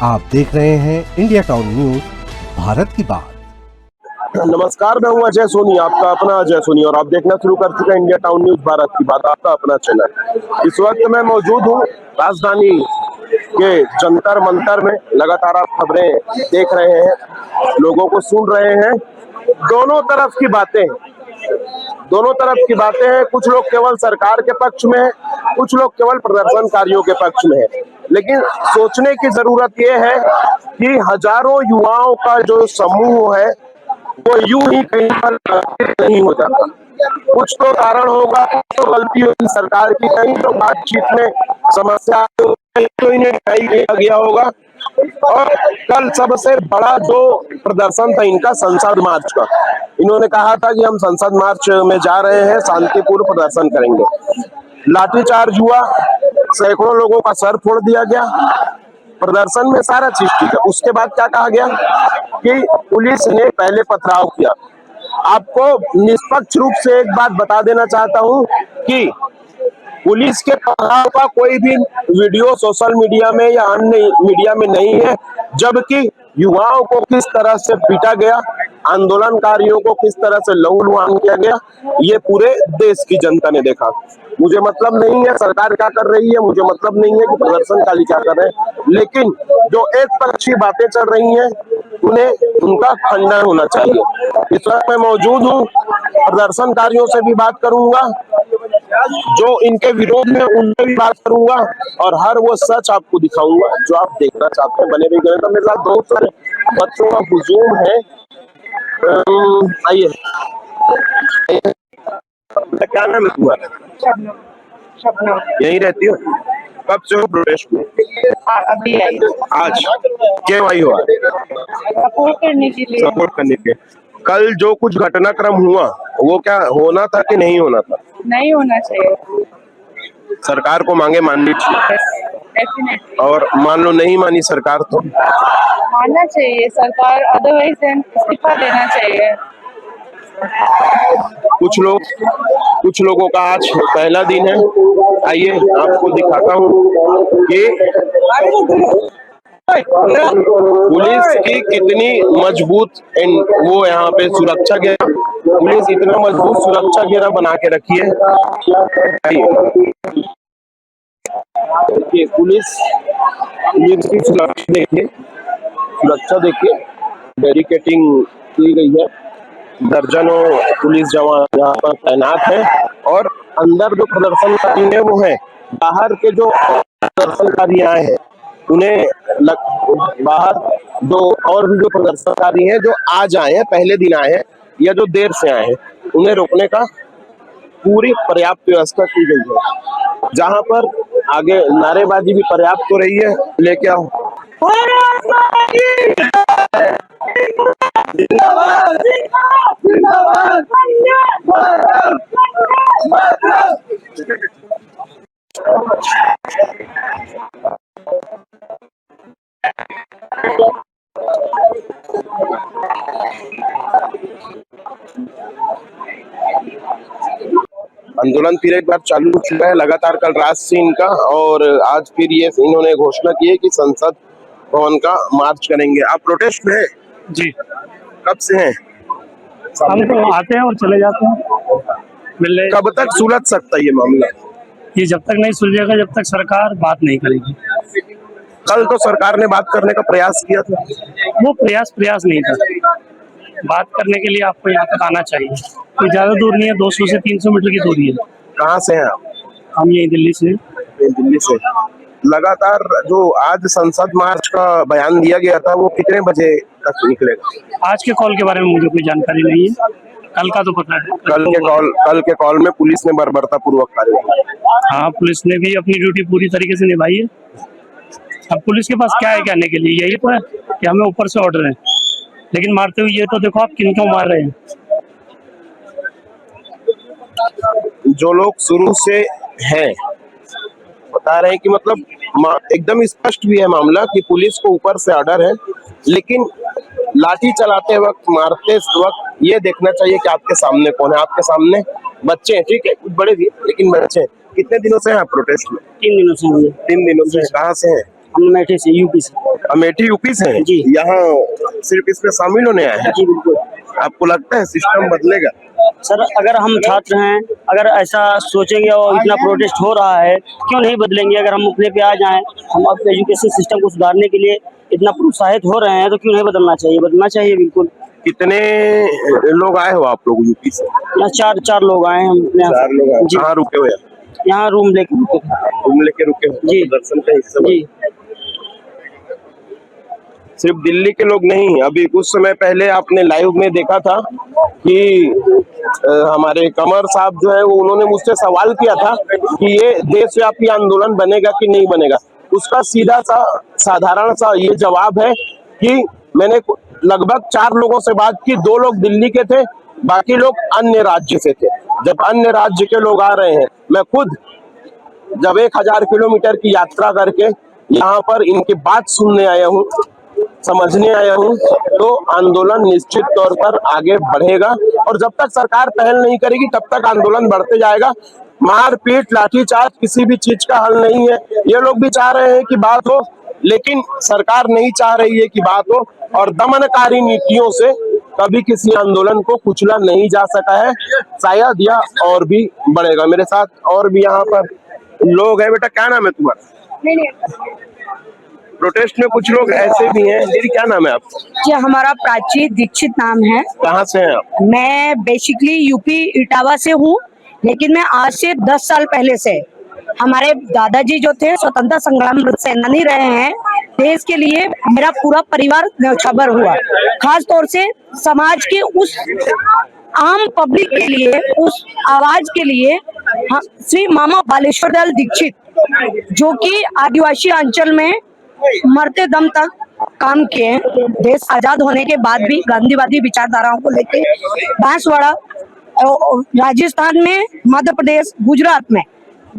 आप देख रहे हैं इंडिया टाउन न्यूज, भारत की बात। नमस्कार, मैं हूं अजय सोनी, आपका अपना अजय सोनी, और आप देखना शुरू कर चुके हैं इंडिया टाउन न्यूज भारत की बात, आपका अपना चैनल। इस वक्त मैं मौजूद हूं राजधानी के जंतर मंतर में। लगातार आप खबरें देख रहे हैं, लोगों को सुन रहे हैं। दोनों तरफ की बातें हैं। कुछ लोग केवल सरकार के पक्ष में है, कुछ लोग केवल प्रदर्शनकारियों के पक्ष में है। लेकिन सोचने की जरूरत यह है कि हजारों युवाओं का जो समूह है वो यूं ही कहीं पर नहीं हो जाता। कुछ तो कारण होगा, कुछ तो गलती होगी सरकार की, कहीं तो बातचीत में समस्या तो इन्हें तय किया गया होगा। और कल सबसे बड़ा जो प्रदर्शन था इनका संसद मार्च का, इन्होंने कहा था कि हम संसद मार्च में जा रहे हैं, शांतिपूर्ण प्रदर्शन करेंगे। लाठीचार्ज हुआ, सैकड़ों लोगों का सर फोड़ दिया गया। प्रदर्शन में सारा चीज ठीक है। उसके बाद क्या कहा गया कि पुलिस ने पहले पथराव किया। आपको निष्पक्ष रूप से एक बात बता देना चाहता हूं कि पुलिस के पथराव का कोई भी वीडियो सोशल मीडिया में या अन्य मीडिया में नहीं है, जबकि युवाओं को किस तरह से पीटा गया, आंदोलनकारियों को किस तरह से लहूलुहान किया गया, ये पूरे देश की जनता ने देखा। मुझे मतलब नहीं है सरकार क्या कर रही है, मुझे मतलब नहीं है कि प्रदर्शनकारी क्या कर रहे हैं, लेकिन जो एक पक्षी बातें चल रही हैं उनका खंडन होना चाहिए। इस वक्त मैं मौजूद हूँ, प्रदर्शनकारियों से भी बात करूंगा, जो इनके विरोध में उनसे भी बात करूंगा, और हर वो सच आपको दिखाऊंगा जो आप देखना चाहते हैं। बने रहिए। तो मेरे साथ बहुत सारे बच्चों का हुजूम है। आइए, क्या नाम है तुम्हारा? यहीं रहती हो? कब से हो प्रोटेस्ट में? अभी आई। आज क्यों आई हो? सपोर्ट करने के लिए। सपोर्ट करने के। कल जो कुछ घटनाक्रम हुआ वो क्या होना था कि नहीं होना था? नहीं होना चाहिए। सरकार को मांगे माननी चाहिए। डेफिनेटली। और मान लो नहीं मानी सरकार तो मानना चाहिए सरकार, अदरवाइज इस्तीफा देना चाहिए। कुछ लोगों का आज पहला दिन है। आइए आपको दिखाता हूँ कि पुलिस की कितनी मजबूत वो यहाँ पे सुरक्षा घेरा, पुलिस इतना मजबूत सुरक्षा घेरा बना के रखी है। देखिए पुलिस की सुरक्षा देखिए, बैरिकेटिंग की गई है। दर्जनों पुलिस जवान यहाँ पर तैनात है, और अंदर जो प्रदर्शनकारी है वो है, बाहर के जो प्रदर्शनकारी आए हैं उन्हें बाहर दो और भी जो प्रदर्शनकारी हैं जो आज आए हैं, पहले दिन आए हैं या जो देर से आए हैं, उन्हें रोकने का पूरी पर्याप्त व्यवस्था की गई है। जहां पर आगे नारेबाजी भी पर्याप्त हो रही है। लेके आओ। आंदोलन फिर एक बार चालू हो चुका है, लगातार कल रात से इनका, और आज फिर ये इन्होंने घोषणा की है कि संसद भवन का मार्च करेंगे। आप प्रोटेस्ट में हैं? जी। कब से हैं? हम तो आते हैं और चले जाते हैं मिलने। कब तक सुलझ सकता है ये मामला? ये जब तक नहीं सुलझेगा, जब तक सरकार बात नहीं करेगी। कल तो सरकार ने बात करने का प्रयास किया था। वो प्रयास नहीं था। बात करने के लिए आपको यहाँ तक आना चाहिए। कोई ज्यादा दूर नहीं है, 200 से 300 मीटर की दूरी है। कहाँ से हैं आप? हम यही दिल्ली से। दिल्ली से। लगातार जो आज संसद मार्च का बयान दिया गया था वो कितने बजे तक निकलेगा? आज के कॉल के बारे में मुझे कोई जानकारी नहीं है, कल का तो पता है। कल के कॉल में पुलिस ने बर्बरता पूर्वक कार्रवाई। हाँ, पुलिस ने भी अपनी ड्यूटी पूरी तरीके से निभाई है। अब पुलिस के पास क्या है कहने के लिए? यही तो है कि हमें ऊपर से ऑर्डर है, लेकिन मारते हुए ये तो देखो आप किनको मार रहे हैं। जो लोग शुरू से हैं बता रहे हैं कि मतलब एकदम स्पष्ट भी है मामला कि पुलिस को ऊपर से ऑर्डर है, लेकिन लाठी चलाते वक्त, मारते वक्त ये देखना चाहिए कि आपके सामने कौन है। आपके सामने बच्चे हैं, ठीक है, कुछ बड़े भी, लेकिन बच्चे हैं। कितने दिनों से हैं आप प्रोटेस्ट में? 3 दिनों से। 3 दिनों से। कहाँ से हैं? हम मेठे से, यूपी से। अमेठी यूपी से हैं जी। यहाँ सिर्फ इसमें शामिल होने आए हैं। जी बिल्कुल आपको लगता है सिस्टम बदलेगा? सर, अगर हम छात्र हैं, अगर ऐसा सोचेंगे और इतना प्रोटेस्ट हो रहा है, क्यों नहीं बदलेंगे? अगर हम अपने पे आ जाएं, हम अब एजुकेशन सिस्टम को सुधारने के लिए इतना प्रोत्साहित हो रहे हैं, तो क्यों नहीं बदलना चाहिए? बदलना चाहिए बिल्कुल। कितने लोग आए हो आप लोग यूपी से? यहाँ चार लोग आए हैं हम अपने यहाँ 4 लोग आए। जी। कहाँ रुके हुए हैं? यहाँ रूम लेके रूम लेके रुके हो? जी। दर्शन का हिस्सा बन- जी। सिर्फ दिल्ली के लोग नहीं, अभी कुछ समय पहले आपने लाइव में देखा था कि हमारे कमर साहब जो है वो उन्होंने मुझसे सवाल किया था कि ये देशव्यापी आंदोलन बनेगा कि नहीं बनेगा। उसका सीधा सा साधारण सा ये जवाब है कि मैंने लगभग 4 लोगों से बात की, 2 लोग दिल्ली के थे, बाकी लोग अन्य राज्य से थे। जब अन्य राज्य के लोग आ रहे हैं, मैं खुद जब 1000 किलोमीटर की यात्रा करके यहाँ पर इनकी बात सुनने आया हूँ, समझने आया हूँ, तो आंदोलन निश्चित तौर पर आगे बढ़ेगा और जब तक सरकार पहल नहीं करेगी तब तक आंदोलन बढ़ते जाएगा। मारपीट लाठीचार्ज किसी भी चीज का हल नहीं है। ये लोग भी चाह रहे हैं कि बात हो, लेकिन सरकार नहीं चाह रही है कि बात हो और दमनकारी नीतियों से कभी किसी आंदोलन को कुचला नहीं जा सका है। शायद यह और भी बढ़ेगा। मेरे साथ और भी यहाँ पर लोग हैं। बेटा क्या नाम है तुम्हारा? प्रोटेस्ट में कुछ लोग ऐसे भी हैं। दीदी क्या नाम है आपका? जी, हमारा प्राची दीक्षित नाम है। कहाँ से हैं आप? मैं बेसिकली यूपी इटावा से हूँ, लेकिन मैं आज से 10 साल पहले से, हमारे दादाजी जो थे स्वतंत्रता संग्राम सेनानी रहे हैं। देश के लिए मेरा पूरा परिवार न्यौछावर हुआ, खास तौर से समाज के उस आम पब्लिक के लिए, उस आवाज के लिए श्री मामा बालेश्वर दयाल दीक्षित, जो कि आदिवासी अंचल में मरते दम तक काम किए। देश आजाद होने के बाद भी गांधीवादी विचारधाराओं को लेके बांसवाड़ा, राजस्थान में, मध्य प्रदेश, गुजरात में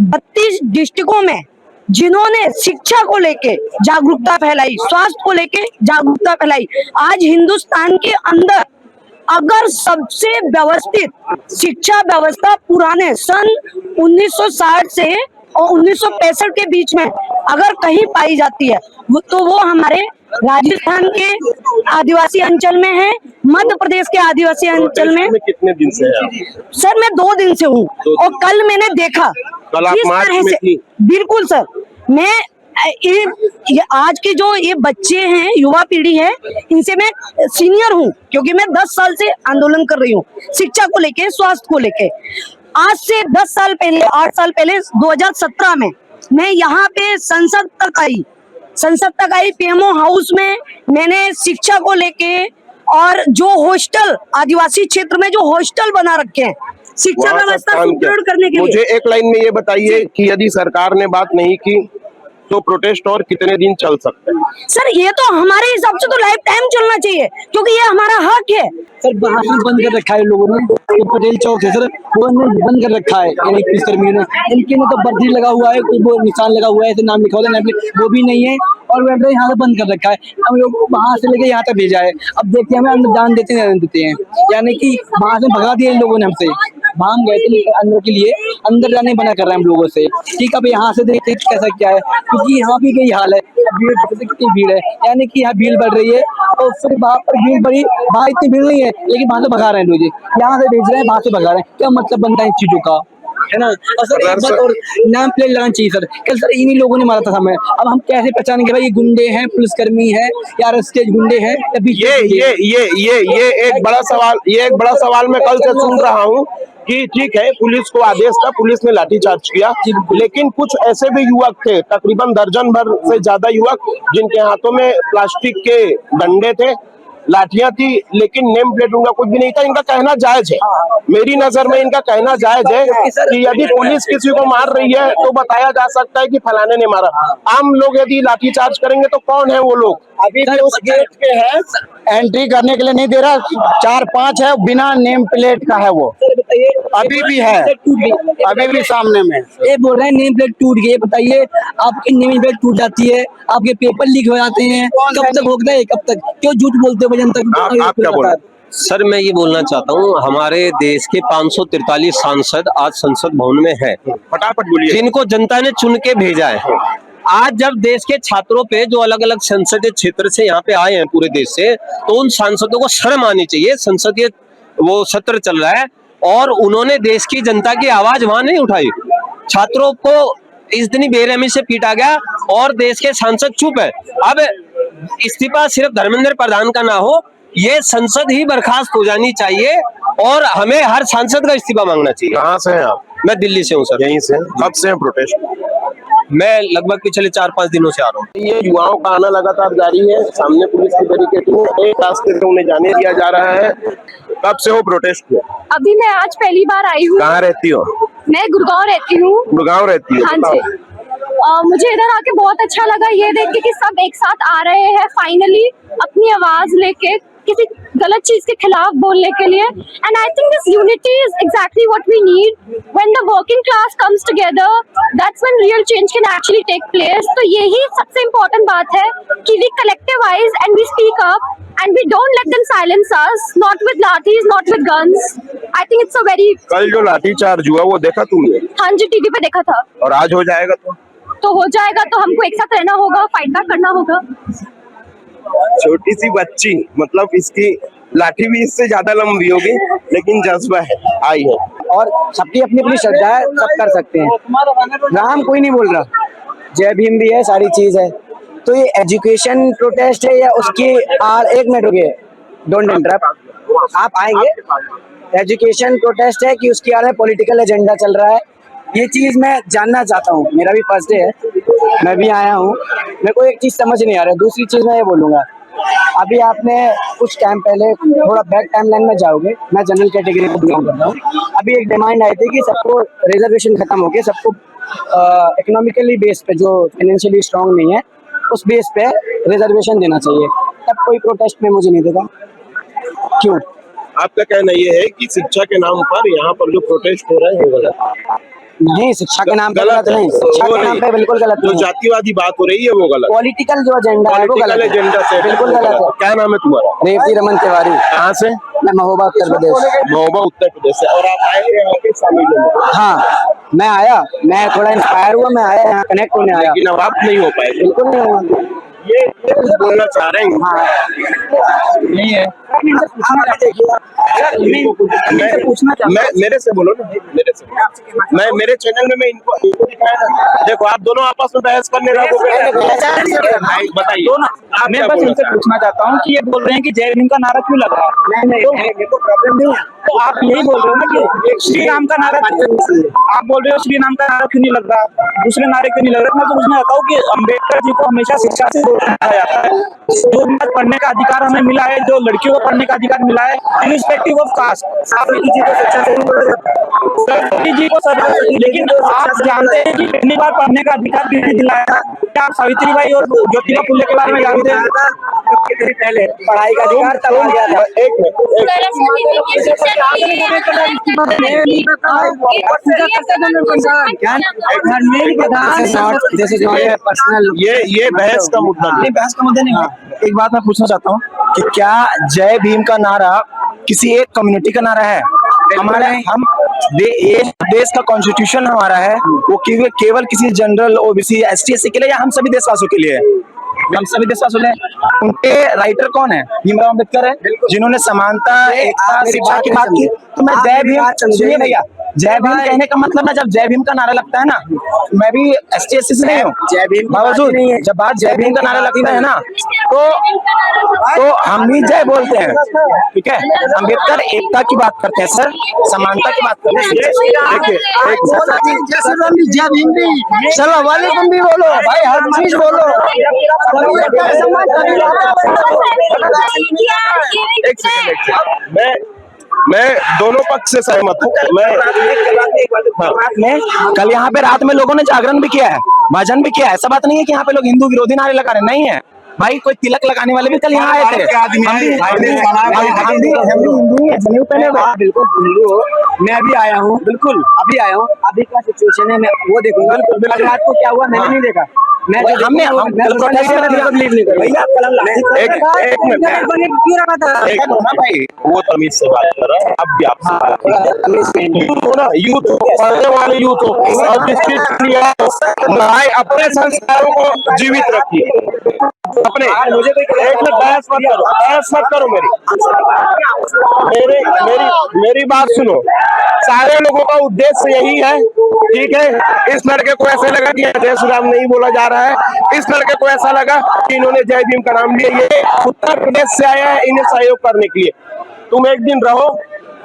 32 डिस्ट्रिक्टों में जिन्होंने शिक्षा को लेके जागरूकता फैलाई, स्वास्थ्य को लेके जागरूकता फैलाई। आज हिंदुस्तान के अंदर अगर सबसे व्यवस्थित शिक्षा व्यवस्था पुराने सन 1960 से और 1965 के बीच में अगर कहीं पाई जाती है, तो वो हमारे राजस्थान के आदिवासी अंचल में है, मध्य प्रदेश के आदिवासी अंचल में। कितने दिन से हैं आप? सर मैं 2 दिन से हूँ और कल मैंने देखा। कल आप किस मार्च तरह में से थी? बिल्कुल सर। मैं ये आज के जो ये बच्चे हैं, युवा पीढ़ी है, इनसे मैं सीनियर हूँ क्योंकि मैं 10 साल से आंदोलन कर रही हूँ शिक्षा को लेके, स्वास्थ्य को लेके। आज से 10 साल पहले, 8 साल पहले 2017 में मैं यहाँ पे संसद तक आई पीएमओ हाउस में। मैंने शिक्षा को लेके और जो हॉस्टल, आदिवासी क्षेत्र में जो हॉस्टल बना रखे हैं शिक्षा वहाँ व्यवस्था सब काम सुदृढ़ किया। करने के लिए। मुझे एक लाइन में ये बताइए कि यदि सरकार ने बात नहीं की तो प्रोटेस्ट और कितने दिन चल सकते हैं? सर ये तो हमारे हिसाब से तो लाइफ टाइम चलना चाहिए क्योंकि ये हमारा हक है। सर भाषण बंद कर रखा है लोगों ने, ये पटेल चौक है सर, वो बंद कर रखा है यानी पुलिसकर्मियों ने। इनके में तो बर्दी लगा हुआ है, कोई वो निशान लगा हुआ है, ऐसे नाम लिखा हुआ है, वो भी नहीं है और वह यहाँ से बंद कर रखा है। हम लोग वहाँ से लेके यहाँ तक भेजा है। अब देखते हैं हमें अंदर जान देते नहीं देते हैं, यानी कि वहाँ से भगा दिए इन लोगों ने हमसे। वहाँ हम गए थे अंदर के लिए, अंदर जाने मना कर रहे हैं हम लोगों से। ठीक, अब यहाँ से देखते हैं कैसा क्या है, क्योंकि यहाँ भी यही हाल है, भीड़ कितनी भीड़ है, यानी कि यहाँ भीड़ बढ़ रही है और फिर वहाँ पर भीड़ बढ़ी, वहाँ इतनी भीड़ नहीं है लेकिन वहाँ से भगा रहे हैं लोग, यहाँ से भेज रहे हैं, वहाँ से भगा रहे हैं। क्या मतलब बनता है इन चीजों का, है ना? और सर एक बात और, नाम प्लेट लगाना चाहिए सर। कल सर इन्हीं लोगों ने मारा था हमें, अब हम कैसे पहचानेंगे भाई ये गुंडे हैं, पुलिसकर्मी है या स्टेज गुंडे हैं या ये एक बड़ा सवाल, ये एक बड़ा सवाल मैं कल से सुन रहा हूँ कि ठीक है पुलिस को आदेश था, पुलिस ने लाठीचार्ज किया, लेकिन कुछ ऐसे भी युवक थे, तकरीबन दर्जन भर से ज्यादा युवक, जिनके हाथों में प्लास्टिक के डंडे थे, लाठियां थी, लेकिन नेम प्लेट उनका कुछ भी नहीं था। इनका कहना जायज है, मेरी नजर में इनका कहना जायज है कि यदि पुलिस किसी को मार रही है तो बताया जा सकता है कि फलाने ने मारा। आम लोग यदि लाठीचार्ज करेंगे तो कौन है वो लोग? अभी भी उस गेट पे है, एंट्री करने के लिए नहीं दे रहा, 4-5 है बिना नेम प्लेट का है वो, अभी भी है, अभी भी सामने में। ये बोल रहे हैं नेम प्लेट टूट गई। बताइए आपकी नेम प्लेट टूट जाती है, आपके पेपर लीक हो जाते हैं, कब तक भोगता है, कब तक? क्यों झूठ बोलते हो जनता? आप क्या बोल रहे हैं? सर मैं ये बोलना चाहता हूँ, हमारे देश के 543 सांसद आज संसद भवन में हैं, फटाफट बोलिए। जिनको जनता ने चुन के भेजा है। आज जब देश के छात्रों पे जो अलग अलग संसदीय क्षेत्र से यहाँ पे आए हैं पूरे देश से, तो उन सांसदों को शर्म आनी चाहिए। संसदीय वो सत्र चल रहा है और उन्होंने देश की जनता की आवाज वहां नहीं उठाई। छात्रों को इतनी बेरहमी से पीटा गया और देश के सांसद चुप है। अब इस्तीफा सिर्फ धर्मेंद्र प्रधान का ना हो, ये संसद ही बर्खास्त हो जानी चाहिए और हमें हर सांसद का इस्तीफा मांगना चाहिए। कहाँ से हैं आप? मैं दिल्ली से हूँ सर। यहीं से? कब से हैं प्रोटेस्ट? मैं लगभग पिछले 4-5 दिनों से आ रहा हूँ। ये युवाओं का आना लगातार जारी है, सामने पुलिस की बैरिकेडिंग है, एक रास्ते से उन्हें जाने दिया जा रहा है। कब से हो प्रोटेस्ट में? अभी मैं आज पहली बार आई हूँ। कहाँ रहती हो? मैं गुड़गांव रहती हूँ। गुड़गांव रहती हो? हाँ जी। मुझे इधर आके बहुत अच्छा लगा ये देख के कि सब एक साथ आ रहे हैं फाइनली अपनी आवाज लेके किसी गलत चीज के खिलाफ बोलने के लिए। And I think this unity is exactly what we need. When the working class comes together, that's when real change can actually take place. तो यही सबसे इम्पोर्टेंट बात है कि we collectivise and we speak up and we don't let them silence us, not with lathis, not with guns. I think it's a very कल जो लाठीचार्ज हुआ वो देखा तुमने? हाँ जी, टीवी पे देखा था। और आज हो जाएगा तो हो जाएगा, तो हमको एक साथ रहना होगा, फाइट बैक करना होगा। छोटी सी बच्ची, मतलब इसकी लाठी भी इससे ज्यादा लंबी होगी, लेकिन जज्बा है, आई है। और सबकी अपनी अपनी श्रद्धा है, सब कर सकते हैं। राम कोई नहीं बोल रहा, जय भीम भी है, सारी चीज है। तो ये एजुकेशन प्रोटेस्ट है या उसकी एक मिनट रुकिए, डोंट इंटरप्ट, आप आएंगे। एजुकेशन प्रोटेस्ट है कि उसकी आड़ में पॉलिटिकल एजेंडा चल रहा है, ये चीज मैं जानना चाहता हूँ। मेरा भी फर्स्ट डे है, मैं भी आया हूँ, मेरे को एक चीज समझ नहीं आ रहा है। दूसरी चीज मैं ये बोलूंगा, अभी आपने कुछ टाइम पहले थोड़ा बैक टाइमलाइन में जाओगे, मैं जनरल कैटेगरी को बिलोंग करता हूँ। अभी एक डिमांड आई थी कि सबको रिजर्वेशन खत्म हो गया, सबको इकोनॉमिकली बेस पे जो फाइनेंशियली स्ट्रांग नहीं है उस बेस पे रिजर्वेशन देना चाहिए। तब कोई प्रोटेस्ट में मुझे नहीं देगा। क्यों? आपका कहना ये है कि शिक्षा के नाम पर यहाँ पर जो प्रोटेस्ट हो रहा है वो गलत? नहीं, शिक्षा के नाम पे गलत नहीं, शिक्षा के नाम पे बिल्कुल गलत जो नहीं। जातिवादी बात हो रही है वो गलत, पॉलिटिकल जो एजेंडा है वो गलत है, एजेंडा से बिल्कुल गलत है। क्या नाम है तुम्हारा? रेवती रमन तिवारी। कहाँ से? मैं महोबा उत्तर प्रदेश। महोबा उत्तर प्रदेश से। और आप आए थे यहाँ पे शामिल होने? हाँ, मैं आया, मैं थोड़ा इंस्पायर हुआ, मैं आया यहाँ कनेक्ट होने आया। लेकिन अब आप नहीं हो पाए? बिल्कुल नहीं हुआ। ये कुछ बोलना चाह रहे हैं? हाँ, नहीं है। मैं मेरे से बोलो ना, मेरे से। मैं मेरे चैनल में मैं इनको दिखाया ना। देखो आप दोनों आपस में बहस करने लगे, बताइए। मैं बस इनसे पूछना चाहता हूँ कि ये बोल रहे हैं कि जय भीम का नारा क्यों लगा? मेरे को प्रॉब्लम नहीं है। तो आप यही बोल रहे हो ना कि श्री राम का नारा, आप बोल रहे हो श्री राम का नारा क्यों नहीं लग रहा, दूसरे नारे क्यों नहीं लग रहा? मैं तो पूछना चाहता हूँ कि अम्बेडकर जी को हमेशा शिक्षा से जोड़ा जाता है, जो पढ़ने का अधिकार हमें मिला है, जो लड़कियों को पढ़ने का अधिकार मिला है, irrespective of cast. Saraswati ji को शिक्षा से, सरस्वती जी को सरस्वती, लेकिन आप जानते हैं कि पहली बार पढ़ने का अधिकार किसने दिलाया था? क्या आप सावित्रीबाई और ज्योतिबा फुले के बारे में जानते हैं? पहले पढ़ाई का अधिकार तब आ गया था। ये बहस का मुद्दा नहीं। बहस का मुद्दा नहीं है। एक बात मैं पूछना चाहता हूँ कि क्या जय भीम का नारा किसी एक कम्युनिटी का नारा है? हमारे हम देश का कॉन्स्टिट्यूशन हमारा है, वो केवल किसी जनरल ओबीसी एसटी एससी के लिए या हम सभी देशवासियों के लिए है? हम सभी देशवासियों के। उनके राइटर कौन है? भीमराव अम्बेडकर है, जिन्होंने समानता, एकता, शिक्षा की बात की। तो मैं जय भीम, सुनिए भैया, जय भीम कहने का मतलब ना, जब जय भीम का नारा लगता है ना, मैं भी एसटी एससी से नहीं हूँ, जय भीम बावजूद जब बात जय भीम का नारा लगता है ना, तो हम भी जय बोलते हैं, ठीक है? अम्बेडकर एकता की बात करते हैं सर, समानता की बात करते हैं। जय भीम भी, चलो वालेकुम भी बोलो भाई, हर चीज बोलो। एक सेकंड, मैं दोनों पक्ष से सहमत हूँ। कल यहाँ पे रात में लोगों ने जागरण भी किया है, भजन भी किया है। ऐसा बात नहीं है कि यहाँ पे लोग हिंदू विरोधी नारे लगा रहे, नहीं है भाई। कोई तिलक लगाने वाले भी कल यहाँ आए थे। जनेऊ पहने हुए, बिल्कुल हिंदू हो। मैं अभी आया हूँ, बिल्कुल अभी आया हूँ। अभी क्या सिचुएशन है मैं वो देखूंगा। कल रात को क्या हुआ मैंने नहीं देखा, हमने हम कल प्रोटेस्ट में भैया एक मिनट क्यों रखा था? एक मिनट भाई, वो तमीज से बात कर रहा है। अब भी आपसे बात यूथ हो ना, यूथ हो, पढ़ने वाले यूथ हो, और जिस चीज के लिए लड़ाई, अपने संस्कारों को जीवित रखिए। अपने एक मिनट बहस मत करो मेरी बात सुनो। सारे लोगों का उद्देश्य यही है, ठीक है। इस लड़के को ऐसे लगा कि जय श्री राम नहीं बोला जा रहा है, इस लड़के को ऐसा लगा कि इन्होंने जय भीम का नाम लिया। ये उत्तर प्रदेश से आया है इन्हें सहयोग करने के लिए। तुम एक दिन रहो,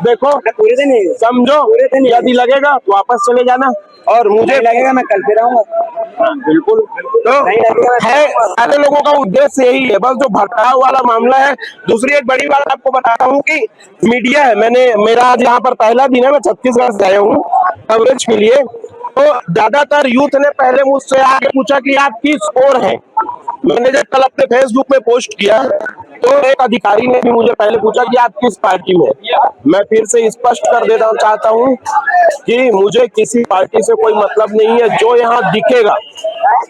देखो, पूरे दिन ही समझो, यदि लगेगा तो वापस चले जाना, और मुझे लगेगा मैं कल फिर आऊंगा। बिल्कुल। तो है, सारे लोगों का उद्देश्य यही है, बस जो भटकाव वाला मामला है। दूसरी एक बड़ी बात आपको बताता हूँ कि मीडिया है, मेरा आज यहाँ पर पहला दिन है, मैं छत्तीसगढ़ से आया हूँ कवरेज के लिए। तो ज्यादातर यूथ ने पहले मुझसे आके पूछा कि आप किस ओर हैं। मैंने जब कल अपने फेसबुक में पोस्ट किया तो एक अधिकारी ने भी मुझे पहले पूछा कि आप किस पार्टी में। मैं फिर से स्पष्ट कर देना चाहता हूं कि मुझे किसी पार्टी से कोई मतलब नहीं है। जो यहाँ दिखेगा,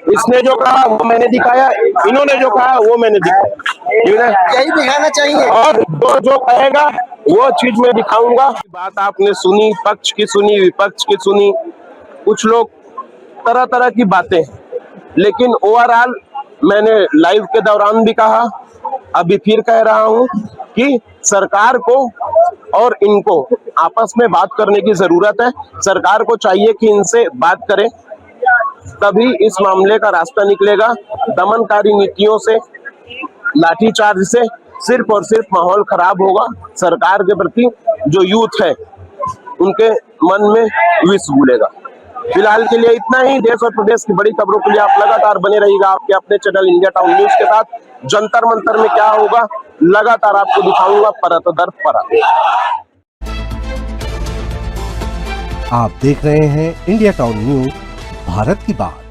इसने जो कहा वो मैंने दिखाया, इन्होंने जो कहा वो मैंने दिखाया, यही दिखाना चाहिए। और जो कहेगा वो चीज मैं दिखाऊंगा। बात आपने सुनी, पक्ष की सुनी, विपक्ष की सुनी, कुछ लोग तरह तरह की बातें, लेकिन ओवरऑल मैंने लाइव के दौरान भी कहा, अभी फिर कह रहा हूं कि सरकार को और इनको आपस में बात करने की जरूरत है। सरकार को चाहिए कि इनसे बात करें, तभी इस मामले का रास्ता निकलेगा। दमनकारी नीतियों से, लाठीचार्ज से सिर्फ और सिर्फ माहौल खराब होगा। सरकार के प्रति जो यूथ है उनके मन में विष घुलेगा। फिलहाल के लिए इतना ही। देश और प्रदेश की बड़ी खबरों के लिए आप लगातार बने रहिएगा आपके अपने चैनल इंडिया टाउन न्यूज के साथ। जंतर मंतर में क्या होगा लगातार आपको दिखाऊंगा, परत दर परत। आप देख रहे हैं इंडिया टाउन न्यूज, भारत की बात।